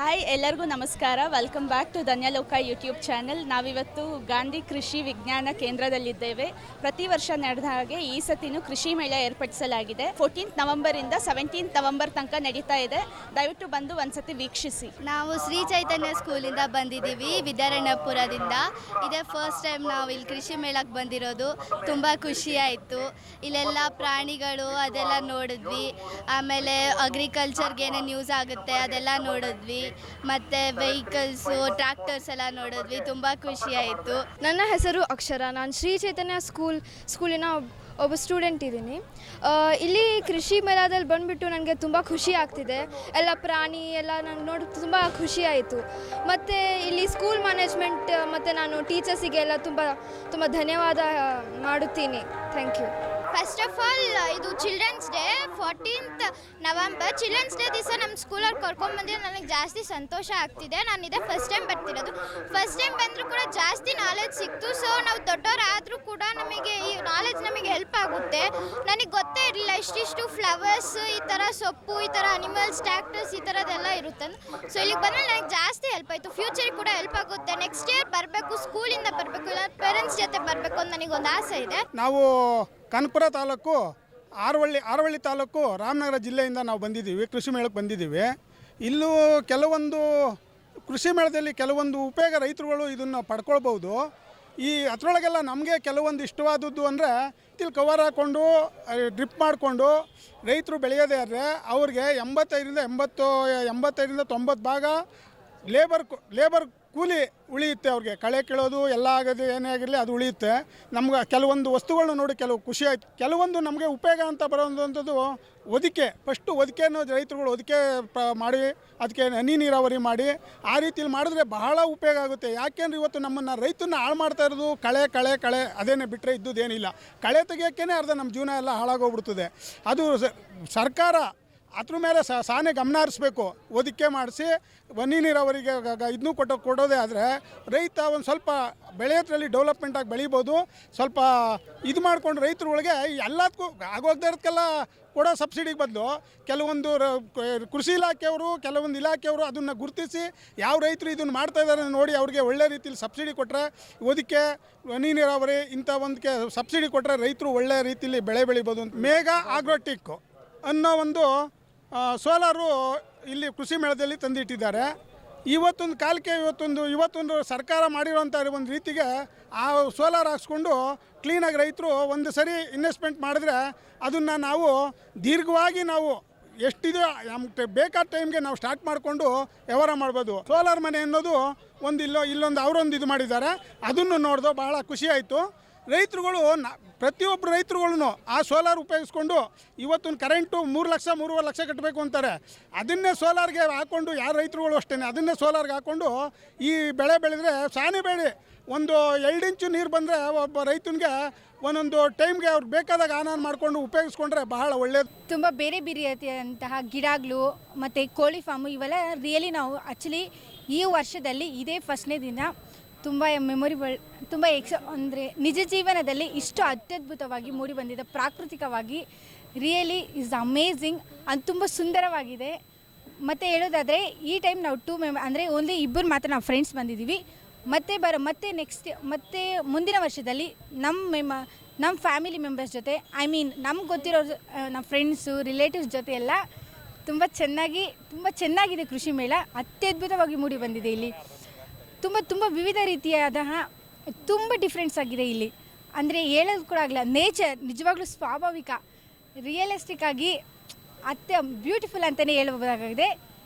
Hi ಎಲ್ಲರಿಗೂ ನಮಸ್ಕಾರ. Welcome back to Dhanyaloka YouTube channel. ನಾವಿವತ್ತು ಗಾಂಧಿ ಕೃಷಿ ವಿಜ್ಞಾನ ಕೇಂದ್ರದಲ್ಲಿದ್ದೇವೆ. ಪ್ರತಿ ವರ್ಷ ನಡೆದ ಹಾಗೆ ಈ ಸತಿನೂ ಕೃಷಿ ಮೇಳ ಏರ್ಪಡಿಸಲಾಗಿದೆ. 14 ನವೆಂಬರಿಂದ 17 ನವೆಂಬರ್ ತನಕ ನಡೀತಾ ಇದೆ. ದಯವಿಟ್ಟು ಬಂದು ಒಂದ್ಸತಿ ವೀಕ್ಷಿಸಿ. ನಾವು ಶ್ರೀ ಚೈತನ್ಯ ಸ್ಕೂಲಿಂದ ಬಂದಿದ್ದೀವಿ, ವಿದ್ಯಾರಣ್ಯಪುರದಿಂದ. ಇದೇ ಫಸ್ಟ್ ಟೈಮ್ ನಾವು ಇಲ್ಲಿ ಕೃಷಿ ಮೇಳಕ್ಕೆ ಬಂದಿರೋದು. ತುಂಬ ಖುಷಿ ಆಯಿತು. ಇಲ್ಲೆಲ್ಲ ಪ್ರಾಣಿಗಳು ಅದೆಲ್ಲ ನೋಡಿದ್ವಿ. ಆಮೇಲೆ ಅಗ್ರಿಕಲ್ಚರ್ಗೆ ಏನೇನು ಯೂಸ್ ಆಗುತ್ತೆ ಅದೆಲ್ಲ ನೋಡಿದ್ವಿ. ಮತ್ತು ವೆಹಿಕಲ್ಸು, ಟ್ರ್ಯಾಕ್ಟರ್ಸ್ ಎಲ್ಲ ನೋಡಿದ್ವಿ. ತುಂಬ ಖುಷಿ ಆಯಿತು. ನನ್ನ ಹೆಸರು ಅಕ್ಷರ. ನಾನು ಶ್ರೀ ಚೈತನ್ಯ ಸ್ಕೂಲಿನ ಒಬ್ಬ ಸ್ಟೂಡೆಂಟ್ ಇದ್ದೀನಿ. ಇಲ್ಲಿ ಕೃಷಿ ಮೇಳದಲ್ಲಿ ಬಂದುಬಿಟ್ಟು ನನಗೆ ತುಂಬ ಖುಷಿ ಆಗ್ತಿದೆ. ಎಲ್ಲ ಪ್ರಾಣಿ ಎಲ್ಲ ನಂಗೆ ನೋಡಿ ತುಂಬ ಖುಷಿ ಆಯಿತು. ಮತ್ತು ಇಲ್ಲಿ ಸ್ಕೂಲ್ ಮ್ಯಾನೇಜ್ಮೆಂಟ್ ಮತ್ತು ನಾನು ಟೀಚರ್ಸಿಗೆಲ್ಲ ತುಂಬ ಧನ್ಯವಾದ ಮಾಡುತ್ತೀನಿ. Thank you. First of all ಇದು children's day, 14th November. Children's day ದಿವಸ ನಮ್ಮ ಸ್ಕೂಲಲ್ಲಿ ಕರ್ಕೊಂಡ್ಬಂದಿರೋ ನನಗೆ ಜಾಸ್ತಿ ಸಂತೋಷ ಆಗ್ತಿದೆ. ನಾನು ಇದೇ ಫಸ್ಟ್ ಟೈಮ್ ಬರ್ತಿರೋದು. ಫಸ್ಟ್ ಟೈಮ್ ಬಂದರೂ ಕೂಡ ಜಾಸ್ತಿ ನಾಲೆಜ್ ಸಿಕ್ತು. ಸೊ ನಾವು ದೊಡ್ಡವರಾದರೂ ಕೂಡ ನಮಗೆ ಈ ನಾಲೆಜ್ ನಮಗೆ ಹೆಲ್ಪ್ ಆಗುತ್ತೆ. ನನಗೆ ಗೊತ್ತೇ ಇರಲಿಲ್ಲ ಇಷ್ಟಿಷ್ಟು ಫ್ಲವರ್ಸ್, ಈ ಥರ ಸೊಪ್ಪು, ಈ ಥರ ಅನಿಮಲ್ಸ್, ಟ್ರ್ಯಾಕ್ಟರ್ಸ್, ಈ ಥರದ್ದೆಲ್ಲ ಇರುತ್ತೆ. ಸೊ ಇಲ್ಲಿಗೆ ಬಂದರೆ ನನಗೆ ಜಾಸ್ತಿ ಹೆಲ್ಪ್ ಆಯಿತು. ಫ್ಯೂಚರಿಗೆ ಕೂಡ ಹೆಲ್ಪ್ ಆಗುತ್ತೆ. ನೆಕ್ಸ್ಟ್ ಇಯರ್ ಬರಬೇಕು, ಸ್ಕೂಲಿಂದ ಬರಬೇಕು, ಇಲ್ಲ ಪೇರೆಂಟ್ಸ್ ಜೊತೆ ಬರಬೇಕು ಅಂತ ನನಗೊಂದು ಆಸೆ ಇದೆ. ನಾವು ಕನಕಪುರ ತಾಲೂಕು ಆರವಳ್ಳಿ ತಾಲೂಕು ರಾಮನಗರ ಜಿಲ್ಲೆಯಿಂದ ನಾವು ಬಂದಿದ್ದೀವಿ, ಕೃಷಿ ಮೇಳಕ್ಕೆ ಬಂದಿದ್ದೀವಿ. ಇಲ್ಲೂ ಕೆಲವೊಂದು ಕೃಷಿ ಮೇಳದಲ್ಲಿ ಕೆಲವೊಂದು ಉಪಯೋಗ ರೈತರುಗಳು ಇದನ್ನು ಪಡ್ಕೊಳ್ಬೋದು. ಈ ಅದರೊಳಗೆಲ್ಲ ನಮಗೆ ಕೆಲವೊಂದು ಇಷ್ಟವಾದದ್ದು ಅಂದರೆ ಇಲ್ಲಿ ಕವರ್ ಹಾಕ್ಕೊಂಡು ಡ್ರಿಪ್ ಮಾಡಿಕೊಂಡು ರೈತರು ಬೆಳೆಯೋದೇ ಆದರೆ ಅವ್ರಿಗೆ 85ರಿಂದ 90 ಭಾಗ ಲೇಬರ್ ಕೂಲಿ ಉಳಿಯುತ್ತೆ. ಅವ್ರಿಗೆ ಕಳೆ ಕೀಳೋದು ಎಲ್ಲ ಆಗೋದು ಏನೇ ಆಗಿರಲಿ ಅದು ಉಳಿಯುತ್ತೆ. ನಮ್ಗೆ ಕೆಲವೊಂದು ವಸ್ತುಗಳನ್ನ ನೋಡಿ ಕೆಲವು ಖುಷಿ ಆಯಿತು. ಕೆಲವೊಂದು ನಮಗೆ ಉಪಯೋಗ ಅಂತ ಬರೋವಂಥದ್ದು ಹೊದಿಕೆ. ಫಸ್ಟು ಹೊದಿಕೆಯನ್ನು ರೈತರುಗಳು ಹೊದಿಕೆ ಮಾಡಿ ಅದಕ್ಕೆ ಹನಿ ನೀರಾವರಿ ಮಾಡಿ ಆ ರೀತಿಯಲ್ಲಿ ಮಾಡಿದ್ರೆ ಬಹಳ ಉಪಯೋಗ ಆಗುತ್ತೆ. ಯಾಕೆಂದ್ರೆ ಇವತ್ತು ನಮ್ಮನ್ನು ರೈತನ್ನ ಹಾಳು ಮಾಡ್ತಾ ಇರೋದು ಕಳೆ ಅದೇನೇ ಬಿಟ್ಟರೆ ಇದ್ದುದೇನಿಲ್ಲ. ಕಳೆ ತೆಗಿಯೋಕ್ಕೇ ಅರ್ಧ ನಮ್ಮ ಜೀವನ ಎಲ್ಲ ಹಾಳಾಗೋಗ್ಬಿಡ್ತದೆ. ಅದು ಸರ್ಕಾರ ಅದ್ರ ಮೇಲೆ ಸಾನೆ ಗಮನ ಹರಿಸ್ಬೇಕು. ಹೊದಿಕೆ ಮಾಡಿಸಿ ಹನಿ ನೀರಾವರಿಗೆ ಇದನ್ನೂ ಕೊಡೋದೇ ಆದರೆ ರೈತ ಒಂದು ಸ್ವಲ್ಪ ಬೆಳೆಯೋದ್ರಲ್ಲಿ ಡೆವಲಪ್ಮೆಂಟಾಗಿ ಬೆಳಿಬೋದು. ಸ್ವಲ್ಪ ಇದು ಮಾಡ್ಕೊಂಡು ರೈತರುಗಳಿಗೆ ಎಲ್ಲದಕ್ಕೂ ಆಗೋಗದೇ ಇರೋದಕ್ಕೆಲ್ಲ ಕೊಡೋ ಸಬ್ಸಿಡಿಗೆ ಬದಲು ಕೆಲವೊಂದು ಕೃಷಿ ಇಲಾಖೆಯವರು, ಕೆಲವೊಂದು ಇಲಾಖೆಯವರು ಅದನ್ನು ಗುರುತಿಸಿ ಯಾವ ರೈತರು ಇದನ್ನು ಮಾಡ್ತಾ ಇದ್ದಾರೆ ನೋಡಿ ಅವ್ರಿಗೆ ಒಳ್ಳೆ ರೀತಿಯಲ್ಲಿ ಸಬ್ಸಿಡಿ ಕೊಟ್ಟರೆ, ಹೊದಿಕೆ, ಹನಿ ನೀರಾವರಿ ಇಂಥ ಒಂದಕ್ಕೆ ಸಬ್ಸಿಡಿ ಕೊಟ್ಟರೆ ರೈತರು ಒಳ್ಳೆ ರೀತಿಯಲ್ಲಿ ಬೆಳೆ ಬೆಳಿಬೋದು. ಮೇಘ ಆಗ್ರೋಟಿಕ್ ಅನ್ನೋ ಒಂದು ಸೋಲಾರು ಇಲ್ಲಿ ಕೃಷಿ ಮೇಳದಲ್ಲಿ ತಂದಿಟ್ಟಿದ್ದಾರೆ. ಇವತ್ತೊಂದು ಕಾಲಕ್ಕೆ ಇವತ್ತೊಂದು ಸರ್ಕಾರ ಮಾಡಿರೋಂಥ ಒಂದು ರೀತಿಗೆ ಆ ಸೋಲಾರ್ ಹಾಕ್ಸ್ಕೊಂಡು ಕ್ಲೀನಾಗಿ ರೈತರು ಒಂದು ಸರಿ ಇನ್ವೆಸ್ಟ್ಮೆಂಟ್ ಮಾಡಿದ್ರೆ ಅದನ್ನು ನಾವು ದೀರ್ಘವಾಗಿ ನಾವು ಎಷ್ಟಿದೆ ನಮ್ಗೆ ಬೇಕಾದ ಟೈಮ್ಗೆ ನಾವು ಸ್ಟಾರ್ಟ್ ಮಾಡಿಕೊಂಡು ವ್ಯವಹಾರ ಮಾಡ್ಬೋದು. ಸೋಲಾರ್ ಮನೆ ಅನ್ನೋದು ಇಲ್ಲೊಂದು ಅವರೊಂದು ಇದು ಮಾಡಿದ್ದಾರೆ. ಅದನ್ನು ನೋಡಿದೋ ಭಾಳ ಖುಷಿ ಆಯಿತು. ರೈತರುಗಳು ಪ್ರತಿಯೊಬ್ಬರು ರೈತರುಗಳು ಆ ಸೋಲಾರ್ ಉಪಯೋಗಿಸ್ಕೊಂಡು ಇವತ್ತೊಂದು ಕರೆಂಟು 3-3.5 ಲಕ್ಷ ಕಟ್ಟಬೇಕು ಅಂತಾರೆ. ಅದನ್ನೇ ಸೋಲಾರ್ಗೆ ಹಾಕ್ಕೊಂಡು ಯಾರು ರೈತರುಗಳು ಅಷ್ಟೇ ಅದನ್ನೇ ಸೋಲಾರ್ಗೆ ಹಾಕ್ಕೊಂಡು ಈ ಬೆಳೆ ಬೆಳೆದರೆ ಸಾನೆ ಬೆಳೆ ಒಂದು 2 ಇಂಚು ನೀರು ಬಂದರೆ ಒಬ್ಬ ರೈತನಿಗೆ ಒಂದೊಂದು ಟೈಮ್ಗೆ ಅವ್ರಿಗೆ ಬೇಕಾದಾಗ ಆನ್ ಮಾಡಿಕೊಂಡು ಉಪಯೋಗಿಸ್ಕೊಂಡ್ರೆ ಬಹಳ ಒಳ್ಳೆಯದು. ತುಂಬ ಬೇರೆ ರೀತಿಯಾದಂತಹ ಗಿಡಗಳು ಮತ್ತು ಕೋಳಿ ಫಾರ್ಮು ಇವೆಲ್ಲ ರಿಯಲಿ ನಾವು ಆ್ಯಕ್ಚುಲಿ ಈ ವರ್ಷದಲ್ಲಿ ಇದೇ ಫಸ್ಟ್ನೇ ದಿನ ತುಂಬ ಮೆಮೊರಿಬಲ್, ತುಂಬ ಅಂದರೆ ನಿಜ ಜೀವನದಲ್ಲಿ ಇಷ್ಟು ಅತ್ಯದ್ಭುತವಾಗಿ ಮೂಡಿ ಬಂದಿದೆ. ಪ್ರಾಕೃತಿಕವಾಗಿ ರಿಯಲಿ ಈಸ್ ಅಮೇಝಿಂಗ್. ಅದು ತುಂಬ ಸುಂದರವಾಗಿದೆ. ಮತ್ತು ಹೇಳೋದಾದರೆ ಈ ಟೈಮ್ ನಾವು 2 ಅಂದರೆ ಓನ್ಲಿ ಇಬ್ಬರು ಮಾತ್ರ ನಾವು ಫ್ರೆಂಡ್ಸ್ ಬಂದಿದ್ದೀವಿ. ಮತ್ತೆ ಮುಂದಿನ ವರ್ಷದಲ್ಲಿ ನಮ್ಮ ಫ್ಯಾಮಿಲಿ ಮೆಂಬರ್ಸ್ ಜೊತೆ ನಮ್ಗೆ ಗೊತ್ತಿರೋ ನಮ್ಮ ಫ್ರೆಂಡ್ಸು, ರಿಲೇಟಿವ್ಸ್ ಜೊತೆ ಎಲ್ಲ ತುಂಬ ಚೆನ್ನಾಗಿದೆ ಕೃಷಿ ಮೇಳ. ಅತ್ಯದ್ಭುತವಾಗಿ ಮೂಡಿ ಬಂದಿದೆ. ಇಲ್ಲಿ ತುಂಬ ವಿವಿಧ ರೀತಿಯಾದ ತುಂಬ ಡಿಫ್ರೆನ್ಸ್ ಆಗಿದೆ ಇಲ್ಲಿ. ಅಂದರೆ ಹೇಳೋದು ಕೂಡ ಆಗಲ್ಲ. ನೇಚರ್ ನಿಜವಾಗ್ಲೂ ಸ್ವಾಭಾವಿಕ, ರಿಯಲಿಸ್ಟಿಕ್ ಆಗಿ ಬ್ಯೂಟಿಫುಲ್ ಅಂತಲೇ ಹೇಳಬಹುದಾಗಿದೆ.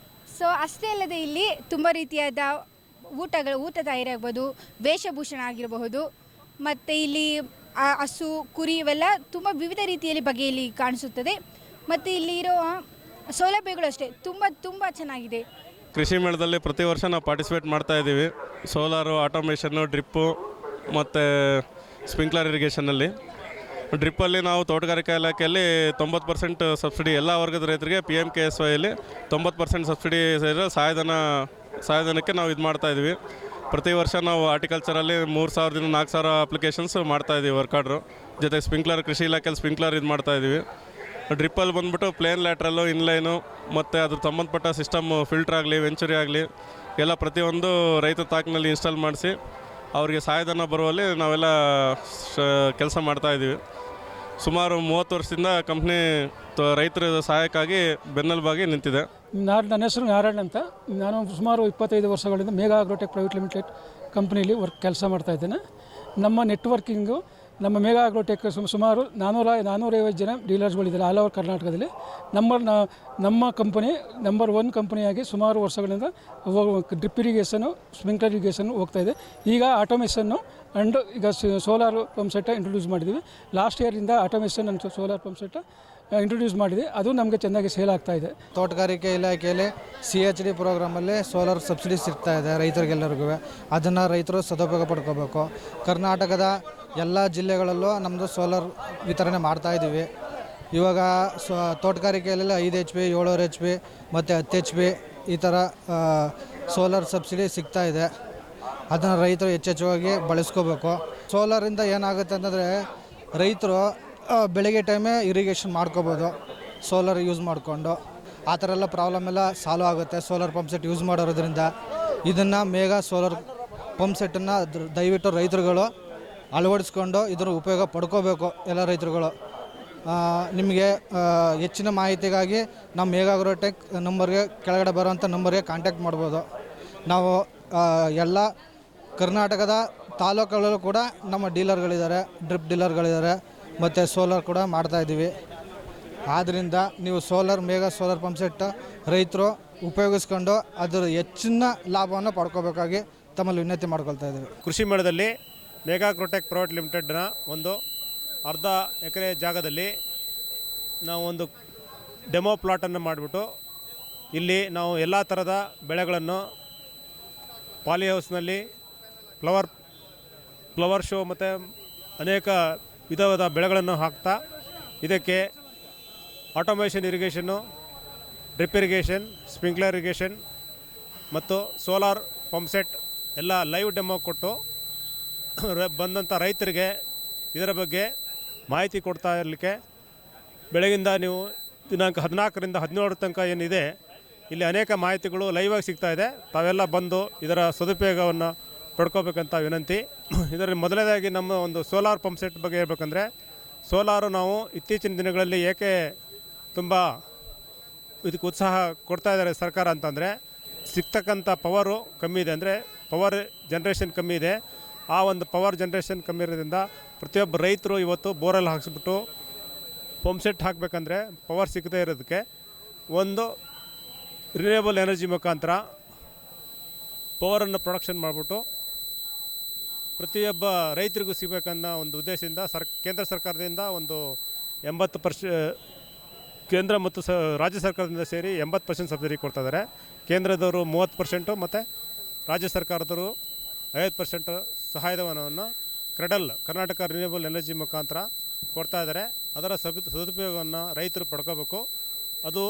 ಸೊ ಅಷ್ಟೇ ಅಲ್ಲದೆ ಇಲ್ಲಿ ತುಂಬ ರೀತಿಯಾದ ಊಟ ತಯಾರಿ ಆಗ್ಬೋದು, ವೇಷಭೂಷಣ ಆಗಿರಬಹುದು, ಮತ್ತು ಇಲ್ಲಿ ಹಸು, ಕುರಿ ಇವೆಲ್ಲ ತುಂಬ ವಿವಿಧ ರೀತಿಯಲ್ಲಿ ಬಗೆಯಲ್ಲಿ ಕಾಣಿಸುತ್ತದೆ. ಮತ್ತು ಇಲ್ಲಿ ಇರೋ ಸೌಲಭ್ಯಗಳು ಅಷ್ಟೇ ತುಂಬ ಚೆನ್ನಾಗಿದೆ. ಕೃಷಿ ಮೇಳದಲ್ಲಿ ಪ್ರತಿ ವರ್ಷ ನಾವು ಪಾರ್ಟಿಸಿಪೇಟ್ ಮಾಡ್ತಾಯಿದ್ದೀವಿ. ಸೋಲಾರು, ಆಟೋಮೇಷನ್ನು, ಡ್ರಿಪ್ಪು ಮತ್ತು ಸ್ಪ್ರಿಂಕ್ಲರ್ ಇರಿಗೇಷನಲ್ಲಿ. ಡ್ರಿಪ್ಪಲ್ಲಿ ನಾವು ತೋಟಗಾರಿಕಾ ಇಲಾಖೆಯಲ್ಲಿ 90% ಸಬ್ಸಿಡಿ ಎಲ್ಲ ವರ್ಗದ ರೈತರಿಗೆ PMKSYಯಲ್ಲಿ 90% ಸಬ್ಸಿಡಿ ಸೇರಿರೋ ಸಹಾಯಧನಕ್ಕೆ ನಾವು ಇದು ಮಾಡ್ತಾಯಿದ್ವಿ. ಪ್ರತಿ ವರ್ಷ ನಾವು ಆರ್ಟಿಕಲ್ಚರಲ್ಲಿ 3,000ದಿಂದ 4,000 ಅಪ್ಲಿಕೇಶನ್ಸ್ ಮಾಡ್ತಾಯಿದ್ದೀವಿ ವರ್ಕ್ ಆರ್ಡ್ರು. ಜೊತೆಗೆ ಸ್ಪ್ರಿಂಕ್ಲರ್, ಕೃಷಿ ಇಲಾಖೆಯಲ್ಲಿ ಸ್ಪ್ರಿಂಕ್ಲರ್ ಇದು ಮಾಡ್ತಾಯಿದ್ದೀವಿ. ಡ್ರಿಪ್ಪಲ್ಲಿ ಬಂದ್ಬಿಟ್ಟು ಪ್ಲೇನ್ ಲ್ಯಾಟ್ರಲ್ಲು ಇನ್ಲೈನು ಮತ್ತು ಅದ್ರ ಸಂಬಂಧಪಟ್ಟ ಸಿಸ್ಟಮ್ ಫಿಲ್ಟ್ರ್ ಆಗಲಿ ವೆಂಚುರಿ ಆಗಲಿ ಎಲ್ಲ ಪ್ರತಿಯೊಂದು ರೈತ ತಾಕಿನಲ್ಲಿ ಇನ್ಸ್ಟಾಲ್ ಮಾಡಿಸಿ ಅವರಿಗೆ ಸಹಾಯಧನ ಬರುವಲ್ಲಿ ನಾವೆಲ್ಲ ಕೆಲಸ ಮಾಡ್ತಾಯಿದ್ದೀವಿ. ಸುಮಾರು 30 ವರ್ಷದಿಂದ ಕಂಪ್ನಿ ರೈತರ ಸಹಾಯಕ್ಕಾಗಿ ಬೆನ್ನೆಲುಬಾಗಿ ನಿಂತಿದೆ. ನನ್ನ ಹೆಸರು ನಾರಾಯಣ್ ಅಂತ. ನಾನು ಸುಮಾರು 25 ವರ್ಷಗಳಿಂದ ಮೇಘಾ ಆಗ್ರೋಟೆಕ್ ಪ್ರೈವೇಟ್ ಲಿಮಿಟೆಡ್ ಕಂಪ್ನಿಯಲ್ಲಿ ಕೆಲಸ ಮಾಡ್ತಾಯಿದ್ದೇನೆ. ನಮ್ಮ ನೆಟ್ವರ್ಕಿಂಗು ನಮ್ಮ ಮೇಘಾ ಆಗ್ರೋಟೆಕ್ ಸುಮಾರು 450 ಜನ ಡೀಲರ್ಸ್ಗಳಿದ್ದಾರೆ ಆಲ್ ಓವರ್ ಕರ್ನಾಟಕದಲ್ಲಿ. ನಮ್ಮ ಕಂಪನಿ ನಂಬರ್ 1 ಕಂಪನಿಯಾಗಿ ಸುಮಾರು ವರ್ಷಗಳಿಂದ ಡ್ರಿಪ್ ಇರಿಗೇಷನು, ಸ್ಪ್ರಿಂಕ್ಲರ್ ಇರಿಗೇಷನ್ ಹೋಗ್ತಾಯಿದೆ. ಈಗ ಆಟೋಮೇಷನ್ನು ಆ್ಯಂಡ್ ಈಗ ಸೋಲಾರ್ ಪಂಪ್ ಸೆಟ್ ಇಂಟ್ರೊಡ್ಯೂಸ್ ಮಾಡಿದ್ದೀವಿ. ಲಾಸ್ಟ್ ಇಯರಿಂದ automation and solar pump set introduce ಮಾಡಿದೆ. ಅದು ನಮಗೆ ಚೆನ್ನಾಗಿ ಸೇಲ್ ಆಗ್ತಾಯಿದೆ. ತೋಟಗಾರಿಕೆ ಇಲಾಖೆಯಲ್ಲಿ CHD ಪ್ರೋಗ್ರಾಮಲ್ಲಿ ಸೋಲಾರ್ ಸಬ್ಸಿಡಿ ಸಿಗ್ತಾ ಇದೆ ರೈತರಿಗೆಲ್ಲರಿಗೂ. ಅದನ್ನು ರೈತರು ಸದುಪಯೋಗ ಪಡ್ಕೋಬೇಕು. ಕರ್ನಾಟಕದ ಎಲ್ಲ ಜಿಲ್ಲೆಗಳಲ್ಲೂ ನಮ್ಮದು ಸೋಲಾರ್ ವಿತರಣೆ ಮಾಡ್ತಾಯಿದ್ದೀವಿ. ಇವಾಗ ತೋಟಗಾರಿಕೆಯಲ್ಲೆಲ್ಲ 5 HP 7 HP ಮತ್ತು 10 HP ಈ ಥರ ಸೋಲಾರ್ ಸಬ್ಸಿಡಿ ಸಿಗ್ತಾಯಿದೆ. ಅದನ್ನು ರೈತರು ಹೆಚ್ಚೆಚ್ಚುವಾಗಿ ಬಳಸ್ಕೋಬೇಕು. ಸೋಲಾರಿಂದ ಏನಾಗುತ್ತೆ ಅಂತಂದರೆ ರೈತರು ಬೆಳಗ್ಗೆ ಟೈಮೇ ಇರಿಗೇಷನ್ ಮಾಡ್ಕೋಬೋದು ಸೋಲಾರ್ ಯೂಸ್ ಮಾಡಿಕೊಂಡು. ಆ ಥರ ಎಲ್ಲ ಪ್ರಾಬ್ಲಮ್ ಎಲ್ಲ ಸಾಲ್ವ್ ಆಗುತ್ತೆ ಸೋಲಾರ್ ಪಂಪ್ ಸೆಟ್ ಯೂಸ್ ಮಾಡೋದ್ರಿಂದ. ಇದನ್ನು ಮೇಘಾ ಸೋಲಾರ್ ಪಂಪ್ ಸೆಟ್ಟನ್ನು ದಯವಿಟ್ಟು ರೈತರುಗಳು ಅಳವಡಿಸ್ಕೊಂಡು ಇದರ ಉಪಯೋಗ ಪಡ್ಕೋಬೇಕು ಎಲ್ಲ ರೈತರುಗಳು. ನಿಮಗೆ ಹೆಚ್ಚಿನ ಮಾಹಿತಿಗಾಗಿ ನಮ್ಮ ಮೇಘಾ ಆಗ್ರೋಟೆಕ್ ನಂಬರ್ಗೆ ಕೆಳಗಡೆ ಬರೋವಂಥ ನಂಬರ್ಗೆ ಕಾಂಟ್ಯಾಕ್ಟ್ ಮಾಡ್ಬೋದು. ನಾವು ಎಲ್ಲ ಕರ್ನಾಟಕದ ತಾಲೂಕುಗಳಲ್ಲೂ ಕೂಡ ನಮ್ಮ ಡೀಲರ್ಗಳಿದ್ದಾರೆ, ಡ್ರಿಪ್ ಡೀಲರ್ಗಳಿದ್ದಾರೆ ಮತ್ತು ಸೋಲಾರ್ ಕೂಡ ಮಾಡ್ತಾಯಿದ್ದೀವಿ. ಆದ್ದರಿಂದ ನೀವು ಮೇಘಾ ಸೋಲಾರ್ ಪಂಪ್ ಸೆಟ್ ರೈತರು ಉಪಯೋಗಿಸ್ಕೊಂಡು ಅದರ ಹೆಚ್ಚಿನ ಲಾಭವನ್ನು ಪಡ್ಕೋಬೇಕಾಗಿ ತಮ್ಮಲ್ಲಿ ವಿನಂತಿ ಮಾಡ್ಕೊಳ್ತಾ ಇದ್ದೀವಿ. ಕೃಷಿ ಮೇಳದಲ್ಲಿ ಮೇಘಾ ಆಗ್ರೋಟೆಕ್ ಪ್ರೈವೇಟ್ ಲಿಮಿಟೆಡ್ನ ಒಂದು ಅರ್ಧ ಎಕರೆ ಜಾಗದಲ್ಲಿ ನಾವು ಒಂದು ಡೆಮೋ ಪ್ಲಾಟನ್ನು ಮಾಡಿಬಿಟ್ಟು ಇಲ್ಲಿ ನಾವು ಎಲ್ಲ ಥರದ ಬೆಳೆಗಳನ್ನು ಪಾಲಿ ಹೌಸ್ನಲ್ಲಿ ಫ್ಲವರ್ ಶೋ ಮತ್ತು ಅನೇಕ ವಿಧವಾದ ಬೆಳೆಗಳನ್ನು ಹಾಕ್ತಾ ಇದಕ್ಕೆ automation irrigation, drip irrigation, sprinkler irrigation ಮತ್ತು ಸೋಲಾರ್ ಪಂಪ್ ಸೆಟ್ ಎಲ್ಲ ಲೈವ್ ಡೆಮೋ ಕೊಟ್ಟು ಬಂದಂಥ ರೈತರಿಗೆ ಇದರ ಬಗ್ಗೆ ಮಾಹಿತಿ ಕೊಡ್ತಾ ಇರಲಿಕ್ಕೆ ಬೆಳಗಿಂದ ನೀವು ದಿನಾಂಕ 14ರಿಂದ 17 ತನಕ ಏನಿದೆ ಇಲ್ಲಿ ಅನೇಕ ಮಾಹಿತಿಗಳು ಲೈವಾಗಿ ಸಿಗ್ತಾಯಿದೆ. ತಾವೆಲ್ಲ ಬಂದು ಇದರ ಸದುಪಯೋಗವನ್ನು ಪಡ್ಕೋಬೇಕಂತ ವಿನಂತಿ. ಇದರಲ್ಲಿ ಮೊದಲನೇದಾಗಿ ನಮ್ಮ ಒಂದು ಸೋಲಾರ್ ಪಂಪ್ ಸೆಟ್ ಬಗ್ಗೆ ಹೇಳ್ಬೇಕಂದ್ರೆ, ಸೋಲಾರು ನಾವು ಇತ್ತೀಚಿನ ದಿನಗಳಲ್ಲಿ ಏಕೆ ತುಂಬ ಇದಕ್ಕೆ ಉತ್ಸಾಹ ಕೊಡ್ತಾ ಇದ್ದಾರೆ ಸರ್ಕಾರ ಅಂತಂದರೆ, ಸಿಗ್ತಕ್ಕಂಥ ಪವರು ಕಮ್ಮಿ ಇದೆ, ಅಂದರೆ ಪವರ್ ಜನ್ರೇಷನ್ ಕಮ್ಮಿ ಇದೆ. ಆ ಒಂದು ಪವರ್ ಜನ್ರೇಷನ್ ಕಮ್ಮಿ ಇರೋದ್ರಿಂದ ಪ್ರತಿಯೊಬ್ಬ ರೈತರು ಇವತ್ತು ಬೋರಲ್ಲಿ ಹಾಕಿಸ್ಬಿಟ್ಟು ಪಂಪ್ ಸೆಟ್ ಹಾಕಬೇಕಂದ್ರೆ ಪವರ್ ಸಿಗದೇ ಇರೋದಕ್ಕೆ ಒಂದು ರಿನ್ಯೂಯಬಲ್ ಎನರ್ಜಿ ಮುಖಾಂತರ ಪವರನ್ನು ಪ್ರೊಡಕ್ಷನ್ ಮಾಡಿಬಿಟ್ಟು ಪ್ರತಿಯೊಬ್ಬ ರೈತರಿಗೂ ಸಿಗಬೇಕನ್ನೋ ಒಂದು ಉದ್ದೇಶದಿಂದ ಕೇಂದ್ರ ಸರ್ಕಾರದಿಂದ ಒಂದು 80% ಕೇಂದ್ರ ಮತ್ತು ರಾಜ್ಯ ಸರ್ಕಾರದಿಂದ ಸೇರಿ 80% ಸಬ್ಸಿಡಿ ಕೊಡ್ತಾಯಿದ್ದಾರೆ. ಕೇಂದ್ರದವರು 30% ಮತ್ತು ರಾಜ್ಯ ಸರ್ಕಾರದವರು 50% ಸಹಾಯಧನವನ್ನು ಕರ್ನಾಟಕ ರಿನ್ಯೂಯಬಲ್ ಎನರ್ಜಿ ಮುಖಾಂತರ ಕೊಡ್ತಾ ಇದ್ದಾರೆ. ಅದರ ಸದುಪಯೋಗವನ್ನು ರೈತರು ಪಡ್ಕೋಬೇಕು. ಅದು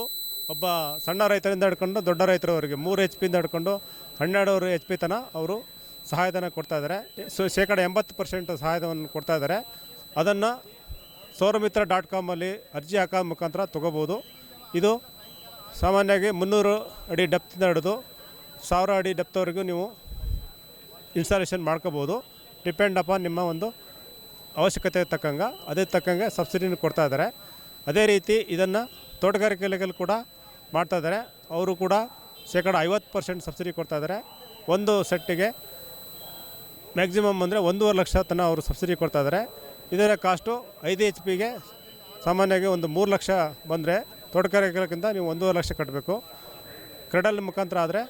ಒಬ್ಬ ಸಣ್ಣ ರೈತರಿಂದ ಹಿಡ್ಕೊಂಡು ದೊಡ್ಡ ರೈತರವರೆಗೆ 3 HP ಹಿಡ್ಕೊಂಡು 12 HP ತನಕ ಅವರು ಸಹಾಯಧನ ಕೊಡ್ತಾ ಇದ್ದಾರೆ. ಶೇಕಡ 80% ಸಹಾಯಧನವನ್ನು ಕೊಡ್ತಾ ಇದ್ದಾರೆ. ಅದನ್ನು ಸೌರಮಿತ್ರ.com ಅರ್ಜಿ ಹಾಕೋ ಮುಖಾಂತರ ತೊಗೋಬೋದು. ಇದು ಸಾಮಾನ್ಯವಾಗಿ 300 ಅಡಿ ಡೆಪ್ತಿಂದ ಹಿಡಿದು 1000 ಅಡಿ ಡೆಪ್ತ್ವರೆಗೂ ನೀವು ಇನ್ಸ್ಟಾಲೇಷನ್ ಮಾಡ್ಕೋಬೋದು. ಡಿಪೆಂಡ್ ಅಪಾನ್ ನಿಮ್ಮ ಒಂದು ಅವಶ್ಯಕತೆ ತಕ್ಕಂಗೆ ತಕ್ಕಂಗೆ ಸಬ್ಸಿಡಿನ ಕೊಡ್ತಾ ಇದ್ದಾರೆ. ಅದೇ ರೀತಿ ಇದನ್ನು ತೋಟಗಾರಿಕೆ ಇಲಾಖೆಯಲ್ಲಿ ಕೂಡ ಮಾಡ್ತಾ ಇದ್ದಾರೆ. ಅವರು ಕೂಡ ಶೇಕಡ 50% ಸಬ್ಸಿಡಿ ಕೊಡ್ತಾ ಇದ್ದಾರೆ. ಒಂದು ಸೆಟ್ಟಿಗೆ ಮ್ಯಾಕ್ಸಿಮಮ್ ಅಂದರೆ 1.5 ಲಕ್ಷ ತನಕ ಅವರು ಸಬ್ಸಿಡಿ ಕೊಡ್ತಾ ಇದ್ದಾರೆ. ಇದರ ಕಾಸ್ಟು 5 HPಗೆ ಸಾಮಾನ್ಯವಾಗಿ ಒಂದು 3 ಲಕ್ಷ ಬಂದರೆ ತೋಟಗಾರಿಕೆ ಇಲಾಖೆಯಿಂದ ನೀವು 1.5 ಲಕ್ಷ ಕಟ್ಟಬೇಕು. ಕ್ರೆಡಲ್ ಮುಖಾಂತರ ಆದರೆ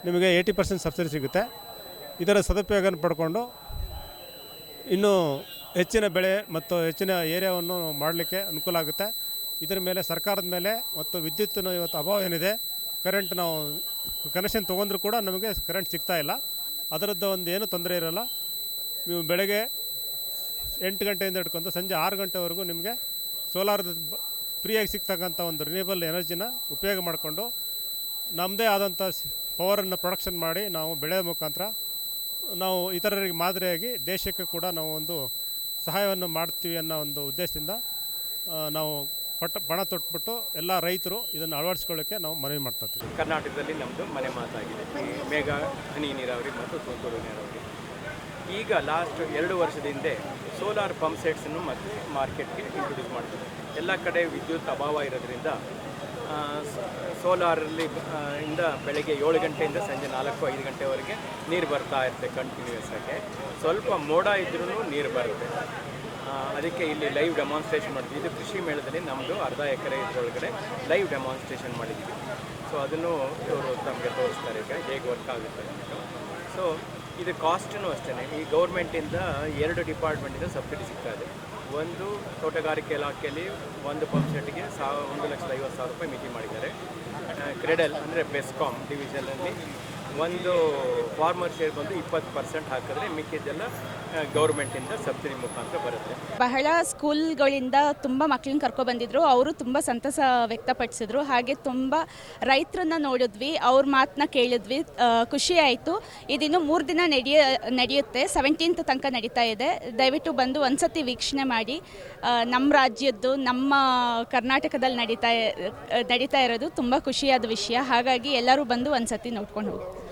ನಿಮಗೆ 80% ಸಬ್ಸಿಡಿ ಸಿಗುತ್ತೆ. ಇದರ ಸದುಪಯೋಗ ಪಡ್ಕೊಂಡು ಇನ್ನೂ ಹೆಚ್ಚಿನ ಬೆಳೆ ಮತ್ತು ಹೆಚ್ಚಿನ ಏರಿಯಾವನ್ನು ಮಾಡಲಿಕ್ಕೆ ಅನುಕೂಲ ಆಗುತ್ತೆ. ಇದರ ಮೇಲೆ ಸರ್ಕಾರದ ಮೇಲೆ ಮತ್ತು ವಿದ್ಯುತ್ತಿನ ಇವತ್ತು ಅಭಾವ ಏನಿದೆ, ಕರೆಂಟ್ ನಾವು ಕನೆಕ್ಷನ್ ತೊಗೊಂಡ್ರೂ ಕೂಡ ನಮಗೆ ಕರೆಂಟ್ ಸಿಗ್ತಾ ಇಲ್ಲ. ಅದರದ್ದು ಒಂದು ಏನು ತೊಂದರೆ ಇರೋಲ್ಲ. ನೀವು ಬೆಳಗ್ಗೆ 8 ಗಂಟೆಯಿಂದ ಹಿಡ್ಕೊಂಡು ಸಂಜೆ 6 ಗಂಟೆವರೆಗೂ ನಿಮಗೆ ಸೋಲಾರ್ ಫ್ರೀಯಾಗಿ ಸಿಗ್ತಕ್ಕಂಥ ಒಂದು ರಿನ್ಯೂಯಬಲ್ ಎನರ್ಜಿನ ಉಪಯೋಗ ಮಾಡಿಕೊಂಡು ನಮ್ಮದೇ ಆದಂಥ ಪವರನ್ನು ಪ್ರೊಡಕ್ಷನ್ ಮಾಡಿ ನಾವು ಬೆಳೆ ಮುಖಾಂತರ ನಾವು ಇತರರಿಗೆ ಮಾದರಿಯಾಗಿ ದೇಶಕ್ಕೆ ಕೂಡ ನಾವು ಒಂದು ಸಹಾಯವನ್ನು ಮಾಡ್ತೀವಿ ಅನ್ನೋ ಒಂದು ಉದ್ದೇಶದಿಂದ ನಾವು ಪಣ ತೊಟ್ಬಿಟ್ಟು ಎಲ್ಲ ರೈತರು ಇದನ್ನು ಅಳವಡಿಸ್ಕೊಳ್ಳೋಕ್ಕೆ ನಾವು ಮನವಿ ಮಾಡ್ತಾ ಇದ್ದೀವಿ. ಕರ್ನಾಟಕದಲ್ಲಿ ನಮ್ಮದು ಮನೆ ಮಾತಾಗಿದೆ, ಈ ಮೇಘ ಹನಿ ನೀರಾವರಿ ಮತ್ತು ತುಂತುರು ನೀರಾವರಿ. ಈಗ ಲಾಸ್ಟ್ 2 ವರ್ಷದ ಹಿಂದೆ ಸೋಲಾರ್ ಪಂಪ್ ಸೆಟ್ಸನ್ನು ಮತ್ತು ಮಾರ್ಕೆಟ್ಗೆ ಇಂಟ್ರೊಡ್ಯೂಸ್ ಮಾಡ್ತೀವಿ. ಎಲ್ಲ ಕಡೆ ವಿದ್ಯುತ್ ಅಭಾವ ಇರೋದ್ರಿಂದ ಸೋಲಾರಲ್ಲಿ ಇಂದ ಬೆಳಗ್ಗೆ 7 ಗಂಟೆಯಿಂದ ಸಂಜೆ 4-5 ಗಂಟೆವರೆಗೆ ನೀರು ಬರ್ತಾ ಇರುತ್ತೆ ಕಂಟಿನ್ಯೂಸ್ ಆಗಿ. ಸ್ವಲ್ಪ ಮೋಡ ಇದ್ರೂ ನೀರು ಬರುತ್ತೆ. ಅದಕ್ಕೆ ಇಲ್ಲಿ ಲೈವ್ ಡೆಮಾನ್ಸ್ಟ್ರೇಷನ್ ಮಾಡಿದ್ವಿ. ಇದು ಕೃಷಿ ಮೇಳದಲ್ಲಿ ನಮ್ಮದು 1/2 ಎಕರೆ ಇದರೊಳಗಡೆ ಲೈವ್ ಡೆಮಾನ್ಸ್ಟ್ರೇಷನ್ ಮಾಡಿದ್ವಿ. ಸೊ ಅದನ್ನು ಇವರು ತಮಗೆ ತೋರಿಸ್ತಾರೆ ಈಗ ಹೇಗೆ ವರ್ಕ್ ಆಗುತ್ತೆ ಅಂದ್ಬಿಟ್ಟು. ಸೊ ಇದು ಕಾಸ್ಟೂ ಅಷ್ಟೇ. ಈ ಗೌರ್ಮೆಂಟಿಂದ 2 ಡಿಪಾರ್ಟ್ಮೆಂಟಿಂದ ಸಬ್ಸಿಡಿ ಸಿಗ್ತಾ ಇದೆ. ಒಂದು ತೋಟಗಾರಿಕೆ ಇಲಾಖೆಯಲ್ಲಿ ಒಂದು ಪಂಪ್ ಸೆಟ್ಗೆ 1,50,000 ರೂಪಾಯಿ ಮಿತಿ ಮಾಡಿದ್ದಾರೆ. ಕ್ರೆಡಲ್ ಅಂದರೆ ಬೆಸ್ಕಾಮ್ ಡಿವಿಷನಲ್ಲಿ ಒಂದು ಫಾರ್ಮರ್ ಶೇರ್ ಬಂದು 20% ಹಾಕಿದ್ರೆ ಮಿಕ್ಕಿದ್ದೆಲ್ಲ ಗೌರ್ಮೆಂಟಿಂದ ಸಬ್ಸಿಡಿ ಮುಖಾಂತರ ಬರುತ್ತೆ. ಬಹಳ ಸ್ಕೂಲ್ಗಳಿಂದ ತುಂಬ ಮಕ್ಕಳನ್ನ ಕರ್ಕೊಬಂದಿದ್ರು. ಅವರು ತುಂಬ ಸಂತಸ ವ್ಯಕ್ತಪಡಿಸಿದ್ರು. ಹಾಗೆ ತುಂಬ ರೈತರನ್ನ ನೋಡಿದ್ವಿ, ಅವ್ರ ಮಾತನ್ನ ಕೇಳಿದ್ವಿ, ಖುಷಿ ಆಯಿತು. ಇದಿನ್ನು 3 ದಿನ ನಡೆಯುತ್ತೆ, 17th ತನಕ ನಡೀತಾ ಇದೆ. ದಯವಿಟ್ಟು ಬಂದು ಒಂದ್ಸತಿ ವೀಕ್ಷಣೆ ಮಾಡಿ. ನಮ್ಮ ರಾಜ್ಯದ್ದು, ನಮ್ಮ ಕರ್ನಾಟಕದಲ್ಲಿ ನಡೀತಾ ಇರೋದು ತುಂಬ ಖುಷಿಯಾದ ವಿಷಯ. ಹಾಗಾಗಿ ಎಲ್ಲರೂ ಬಂದು ಒಂದ್ಸತಿ ನೋಡ್ಕೊಂಡು ಹೋಗಿ.